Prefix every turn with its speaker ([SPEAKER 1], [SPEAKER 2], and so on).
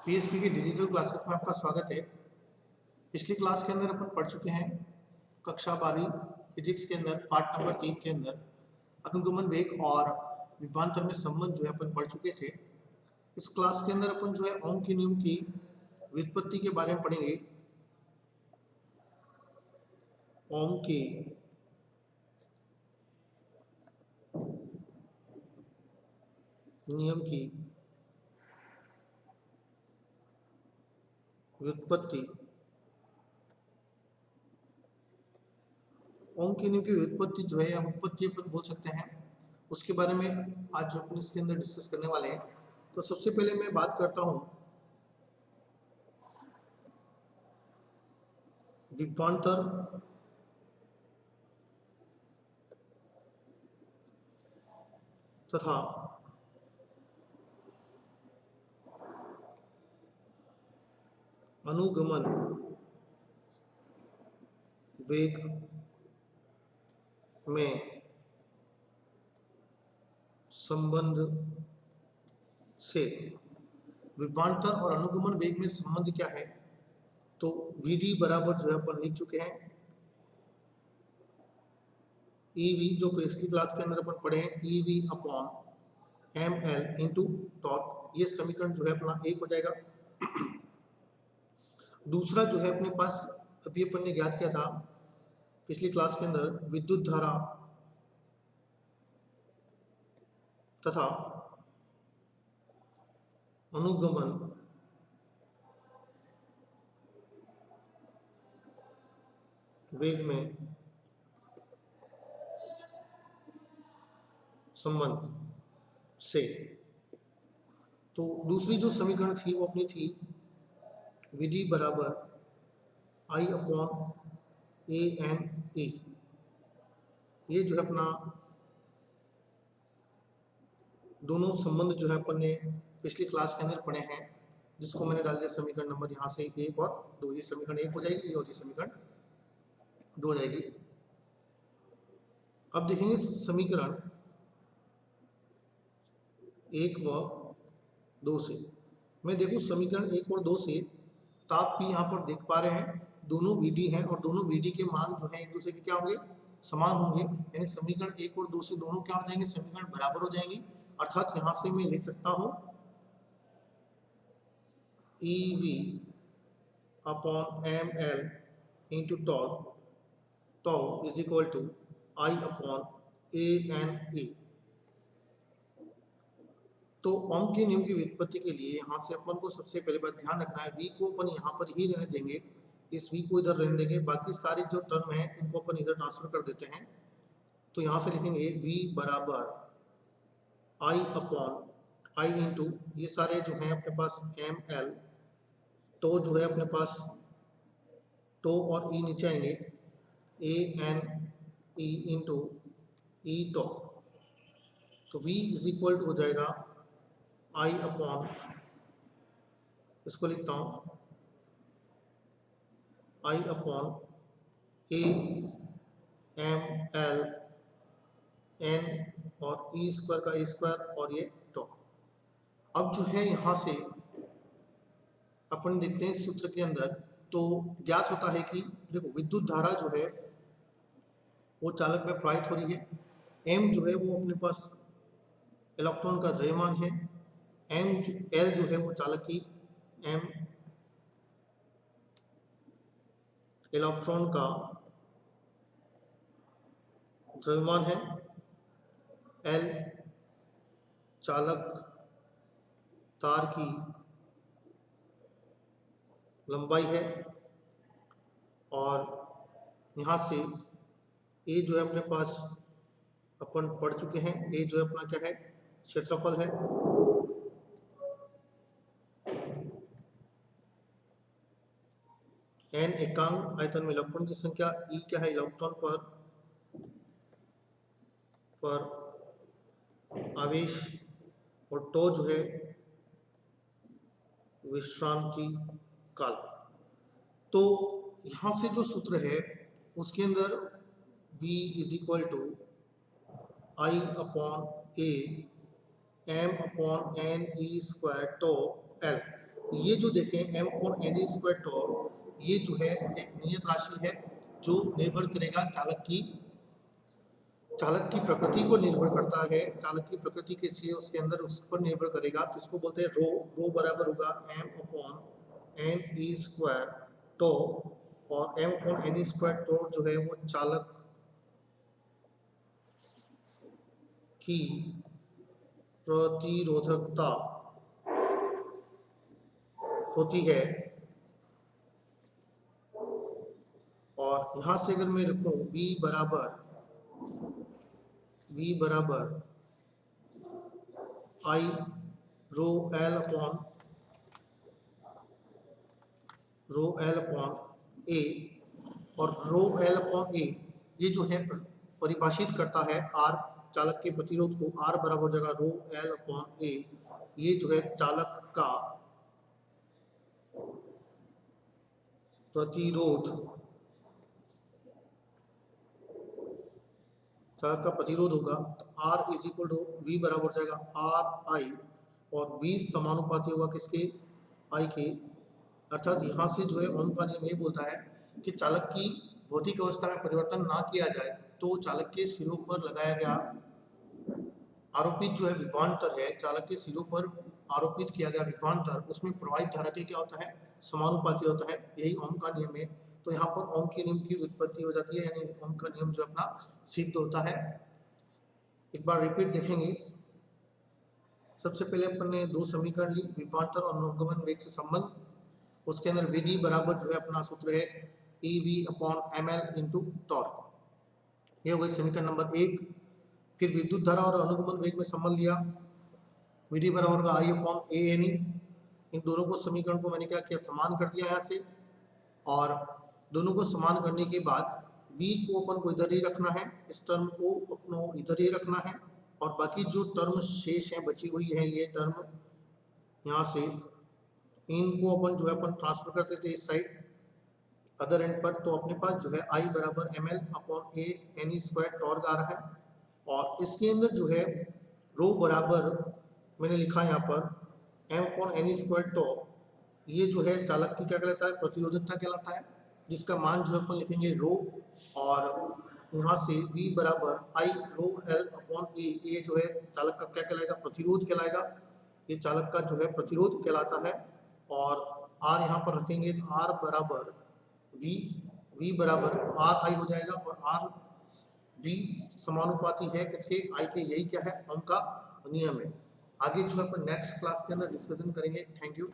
[SPEAKER 1] PHP की digital classes में आपका स्वागत है। पिछली क्लास के अंदर अपन पढ़ चुके हैं कक्षा 12 फिजिक्स के अंदर पार्ट नंबर 3 के अंदर अनुगमन वेग और विभवांतर में संबंध जो है अपन पढ़ चुके थे। इस क्लास के अंदर अपन जो है ओम के नियम की व्युत्पत्ति के बारे में पढ़ेंगे। ओम के नियम की व्युत्पत्ति, ओम के नियम की व्युत्पत्ति जो है या उत्पत्ति अपन बोल सकते हैं, उसके बारे में आज जो अपन इसके अंदर डिस्कस करने वाले हैं। तो सबसे पहले मैं बात करता हूं विभवांतर तथा अनुगमन वेग में संबंध से। विभवांतर और अनुगमन वेग में संबंध क्या है? तो Vd बराबर जो है अपन लिख चुके हैं EV, जो पिछली क्लास के अंदर अपन पढ़े हैं EV upon ml into torque. ये समीकरण जो है अपना एक हो जाएगा। दूसरा जो है अपने पास अभी अपन ने ज्ञात किया था पिछली क्लास के अंदर, विद्युत धारा तथा अनुगमन वेग में संबंध से। तो दूसरी जो समीकरण थी वो अपनी थी Vd बराबर I upon A N A. ये जो है अपना दोनों संबंध जो है अपन ने पिछली क्लास के अंदर पढ़े हैं, जिसको मैंने डाल दिया समीकरण नंबर यहाँ से 1 और 2। ये समीकरण 1 हो जाएगी और ये समीकरण 2 हो जाएगी। अब देखेंगे समीकरण 1 व 2 से। मैं देखूं समीकरण 1 और 2 से, तो आप भी यहाँ पर देख पा रहे हैं दोनों Vd हैं और दोनों Vd के मान जो है एक दूसरे के क्या होंगे, समान होंगे। यानी समीकरण 1 और 2 से दोनों क्या हो जाएंगे, समीकरण बराबर हो जाएंगे। अर्थात यहाँ से मैं लिख सकता हूँ EV upon ml into tau is equal to I upon A N A. तो ओम के नियम की व्युत्पत्ति के लिए यहाँ से अपन को सबसे पहले बात ध्यान रखना है, v को अपन यहाँ पर ही रहने देंगे, इस v को इधर रहने देंगे, बाकी सारे जो टर्म है इनको अपन इधर ट्रांसफर कर देते हैं। तो यहाँ से लिखेंगे v बराबर I अपॉन I इंटू ये सारे जो है अपने पास ml, तो जो है अपने पास टो और e नीचे आएंगे, ए एन ई इंटू ई टॉ। तो v इज इक्वल टू हो जाएगा I अपॉन, इसको लिखता हूं I upon A M L N और ई स्क्वायर का ए स्क्वायर और ये टॉ। अब जो है यहाँ से अपन देखते हैं सूत्र के अंदर, तो ज्ञात होता है कि देखो विद्युत धारा जो है वो चालक में प्रवाहित हो रही है। m जो है वो अपने पास इलेक्ट्रॉन का द्रव्यमान है, L जो है वो चालक की m इलेक्ट्रॉन का द्रव्यमान है, L चालक तार की लंबाई है, और यहाँ से A जो है अपने पास अपन पढ़ चुके हैं, A जो है अपना क्या है, क्षेत्रफल है। n एकांक आयतन में इलेक्ट्रॉन की संख्या, E क्या है, इलेक्ट्रॉन पर आवेश, और टो जो है विश्रांति काल। तो यहाँ से जो सूत्र है उसके अंदर v is equal to I upon A M upon N E square tau L. ये जो देखें m upon N square torque, ये जो है एक नियत राशि है जो निर्भर करेगा चालक की प्रकृति को निर्भर करता है। चालक की प्रकृति कैसी है उसके अंदर उस पर निर्भर करेगा। तो इसको बोलते हैं रो बराबर होगा m upon N E square tau, और m upon N square tau जो है वो चालक की प्रतिरोधकता होती है। और यहां से अगर मैं लिखूं v बराबर आई रो एल अपॉन ए, और रो एल अपॉन ए ये जो है परिभाषित करता है आर, चालक के प्रतिरोध को। आर बराबर हो जाएगा रो एल अपॉन ए, ये जो है चालक का प्रतिरोध होगा। तो R is equal to V बराबर हो जाएगा आर आई, और वी समानुपाती होगा किसके, आई के। अर्थात यहाँ से जो है ओम का नियम ये बोलता है कि चालक की भौतिक अवस्था में परिवर्तन ना किया जाए तो चालक के सिरों पर लगाया गया आरोपित जो है विभवांतर है, चालक के सिरों पर आरोपित किया गया विभवांतर, उसमें प्रवाहित धारा के क्या होता है, समानुपाती होता है। यही ओम का नियम है। तो यहाँ पर ओम के नियम की उत्पत्ति हो जाती है, यानी ओम का नियम जो अपना सिद्ध होता है। एक बार रिपीट देखेंगे। सबसे पहले अपन ने दो समीकरण ली, विभवांतर और अनुगमन वेग से संबंध। उसके अंदर वीडी बराबर जो है अपना सूत्र है E V upon M L into torque, ये हो गई समीकरण नंबर 1। फिर विद्युत धारा और अनुगमन वेग में संबंध लिया, वीडी बराबर का आई अपॉन ए एन ई। इन दोनों को समीकरण को मैंने क्या किया, समान कर दिया यहाँ से, और दोनों को समान करने के बाद v को अपन को इधर ही रखना है, इस टर्म को अपनो इधर ही रखना है, और बाकी जो टर्म शेष है बची हुई है ये टर्म यहाँ से, इनको अपन जो है अपन ट्रांसफर करते थे इस साइड अदर एंड पर। तो अपने पास जो है आई बराबर M L upon A N square torque आ रहा है। और इसके अंदर जो है रो बराबर मैंने लिखा यहाँ पर M upon N square torque, ये जो है चालक की क्या कहलाता है, प्रतिरोधकता कहलाता है, जिसका मान जो अपन लिखेंगे रो, और यहाँ से v बराबर आई रो एल अपॉन ए, ये जो है चालक का क्या कहलाएगा, प्रतिरोध कहलाएगा। ये चालक का जो है प्रतिरोध कहलाता है। और r यहाँ पर रखेंगे तो r बराबर v बराबर आर आई हो जाएगा, और आर v समानुपाती है किसके, आई के। यही क्या है ओम का नियम है। आगे जो है अपन नेक्स्ट क्लास के अंदर डिस्कशन करेंगे। Thank you.